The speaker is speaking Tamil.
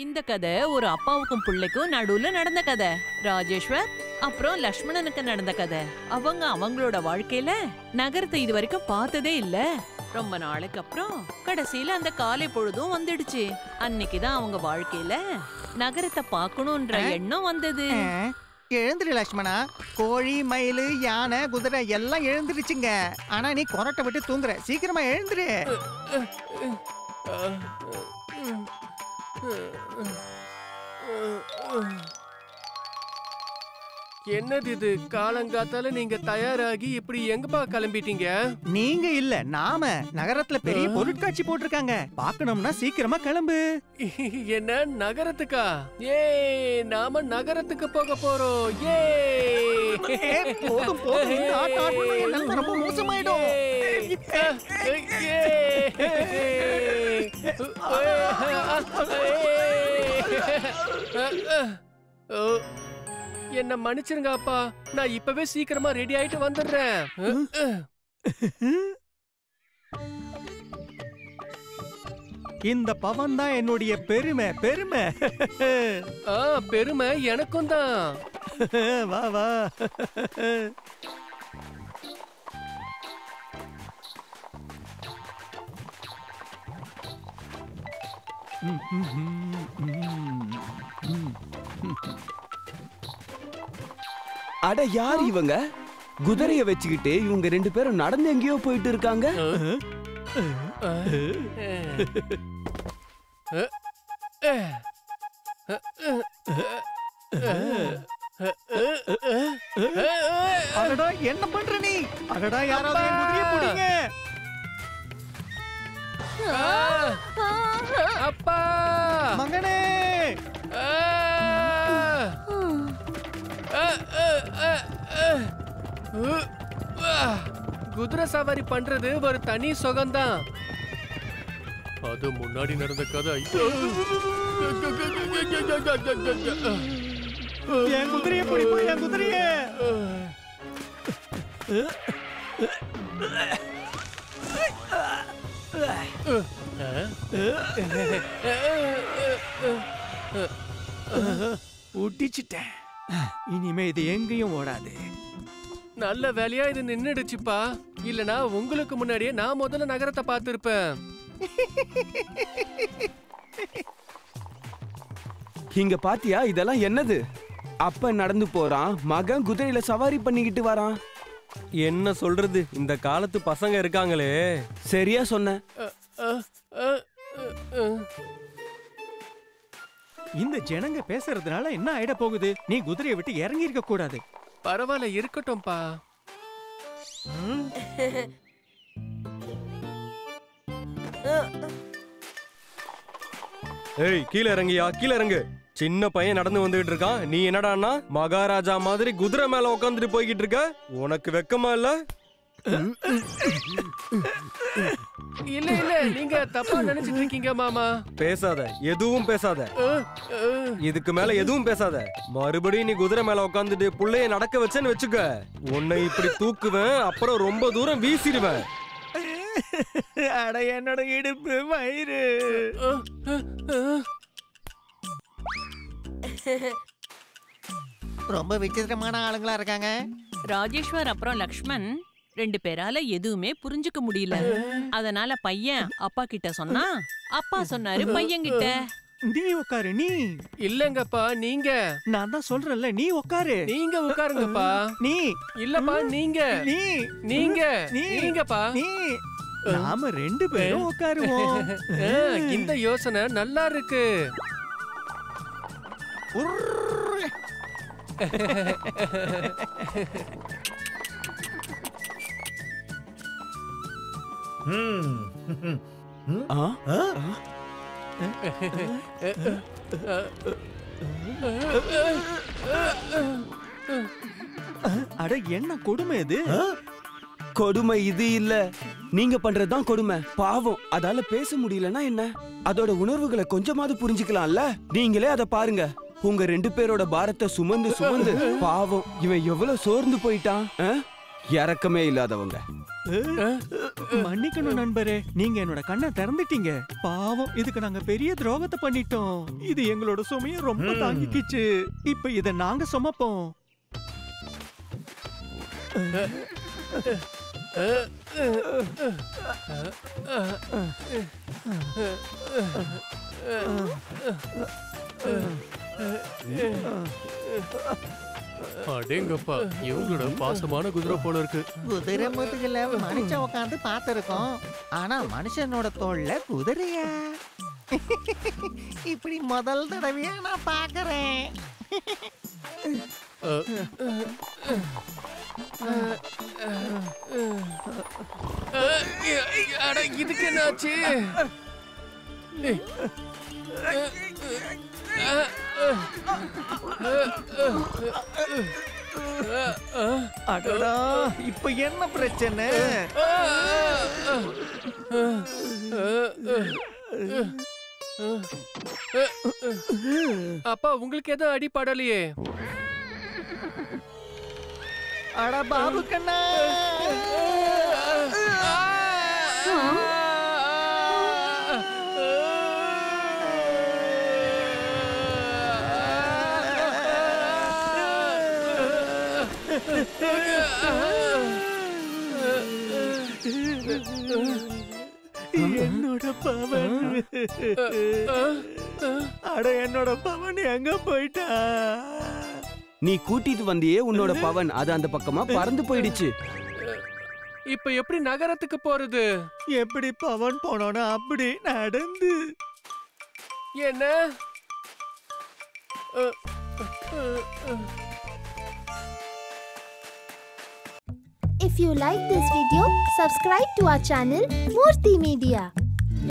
இந்த கதை ஒரு அப்பாவுக்கும் பிள்ளைக்கும் நடுவுல நடந்த கதை. ராஜேஸ்வர் அப்புறம் லக்ஷ்மணனுக்கு நடந்த கதை. அவங்களோட வாழ்க்கையில நகரத்தை இது வரைக்கும் பார்த்ததே இல்ல. ரொம்ப நாளைக்கு அப்புறம் கடைசியில அந்த காலை பொழுதும் வந்துடுச்சு. அன்னைக்குதான் அவங்க வாழ்க்கையில நகரத்தை பார்க்கணும்ன்ற எண்ணம் வந்தது. எழுந்துரு லக்ஷ்மணா. கோழி, மயில், யானை, குதிரை எல்லாம் எழுந்துருச்சுங்க. ஆனா நீ கொரட்டை விட்டு தூங்குற. சீக்கிரமா எழுந்துரு. என்னது இது? காலங்காத்தால நீங்க தயாராகி இப்படி எங்கப்பா கிளம்பிட்டீங்க? நீங்க இல்ல, நாம. நகரத்துல பெரிய பொருட்காட்சி போட்டிருக்காங்க. பார்க்கணும்னா சீக்கிரமா கிளம்பு. என்ன நகரத்துக்கா? ஏ, நாம நகரத்துக்கு போக போறோம். ஏ, போதும் போதும், இந்த ஆட்டம் ஆடணும். என்னால ரொம்ப மோசமாயிடும். என்ன மன்னிச்சிருங்க அப்பா, நான் இப்பவே சீக்கிரமா ரெடி ஆயிட்டு வந்துடுறேன். இந்த பவன் தான் என்னுடைய பெருமை. பெருமை பெருமை எனக்கும் தான். வா வா. அட, யார் இவங்க? குதிரைய வச்சுக்கிட்டு இவங்க ரெண்டு பேரும் நடந்து எங்கேயோ போயிட்டு இருக்காங்க. அடடா, என்ன பண்ற நீ? அடடா, யாராவது என் குதிரையை பிடிங்க. அப்பா, மகனே. குதிரை சவாரி பண்றது ஒரு தனி சுகம்தான். அது முன்னாடி நடந்த கதை. என் குதிரையை பிடிப்பா, என் குதிரைய. ஒட்டிச்சிட்டேன். இனிமே இது எங்கேயும் ஓடாது. நல்ல வேலையா இது நின்னுடுச்சுப்பா. இல்லனா உங்களுக்கு முன்னாடியே நான் முதல்ல நகரத்தை பார்த்திருப்பேன். இங்க பாத்தியா, இதெல்லாம் என்னது? அப்ப நடந்து போறான், மகன் குதிரையில சவாரி பண்ணிக்கிட்டு வரான். என்ன சொல்றது, இந்த காலத்து பசங்க இருக்காங்களே. சரியா சொன்ன. இந்த ஜனங்க பேசுறதுனால என்ன ஆயிட போகுது? நீ குதிரையை விட்டு இறங்கி இருக்க கூடாது. பரவாயில்ல, இருக்கட்டும்பா. ஏய், கீழே இறங்கியா, கீழே இறங்கு. சின்ன பையன் நடந்து வந்துகிட்டு இருக்கான். நீ என்னடான்னா மகாராஜா மாதிரி குதிரை மேல உட்காந்துட்டு போய்கிட்டு இருக்க. உனக்கு வெக்கமா இல்ல? இல்ல இல்ல, நீங்க தப்பா நினைச்சிட்டு இருக்கீங்க மாமா. பேசாத, எதுவும் பேசாத. இதுக்கு மேல எதுவும் பேசாத. மறுபடியும் நீ குதிரை மேல உட்காந்துட்டு புள்ளைய நடக்க வச்சேன்னு வச்சுக்க, உன்னை இப்படி தூக்குவேன், அப்புறம் ரொம்ப தூரம் வீசிடுவேன். அட, என்னோட இடுப்பு, வயிறு. ரொம்ப விசித்திரமான ஆளுங்களா இருக்காங்க. ராஜேஸ்வர் அப்புறம் லக்ஷ்மண் ரெண்டு பேரால எதுவுமே புரிஞ்சுக்க முடியல. அதனால பையன் அப்பா கிட்ட சொன்னா, அப்பா சொன்னாரு பையன் கிட்ட, நீ உட்காரு. நீ இல்லங்கப்பா, நீங்க. நான் தான் சொல்றேன்ல, நீ உட்காரு. நீங்க உட்காருங்கப்பா. நீ இல்லப்பா, நீங்க. நீ நீங்க நீங்கப்பா. நீ நாம ரெண்டு பேரும் உட்காருவோம். இந்த யோசனை நல்லா இருக்கு. அட, என்ன கொடுமை இது? கொடுமை இது இல்ல, நீங்க பண்றதுதான் கொடுமை. பாவம், அதால பேச முடியலன்னா என்ன? அதோட உணர்வுகளை கொஞ்சமாவது புரிஞ்சுக்கலாம்ல. நீங்களே அத பாருங்க. உங்க ரெண்டு பேரோட பாரத்தை சுமந்து சுமந்து பாவம் இவன் எவ்வளவு சோர்ந்து போயிட்டான். இறக்கமே இல்லாதவங்க. மன்னிக்கணும் நண்பரே, நீங்க என்னோட கண்ணை திறந்துட்டீங்க. பாவம், இதுக்கு நாங்க பெரிய துரோகத்தை பண்ணிட்டோம். இது எங்களோட சுமையை ரொம்ப தாங்கிக்கிச்சு. இப்ப இத நாங்க சுமப்போம். அடேங்கப்பா, இவங்களோட பாசமான குதிரை போல இருக்கு. குதிரை முதுகுல மனுஷன் உட்காந்து பார்த்திருக்கோம், ஆனா மனுஷனோட தோல்ல குதிரையா? இப்படி முதல் தடவையா நான் பாக்குறேன். இதுக்கு என்னாச்சு? அடடா, இப்ப என்ன பிரச்சனை? அப்பா, உங்களுக்கு எதுவும் அடிபடலையே? அட பாபு கண்ணா, என்னோட பவன். அட, என்னோட பவன் எங்க போயிட்டா? நீ கூட்டிட்டு வந்தியே உன்னோட பவன், அது அந்த பக்கமா பறந்து போயிடுச்சு. இப்ப எப்படி நகரத்துக்கு போறது? எப்படி பவன் போனோன்னு அப்படி நடந்து. என்ன? If you like this video, subscribe to our channel Murthy Media.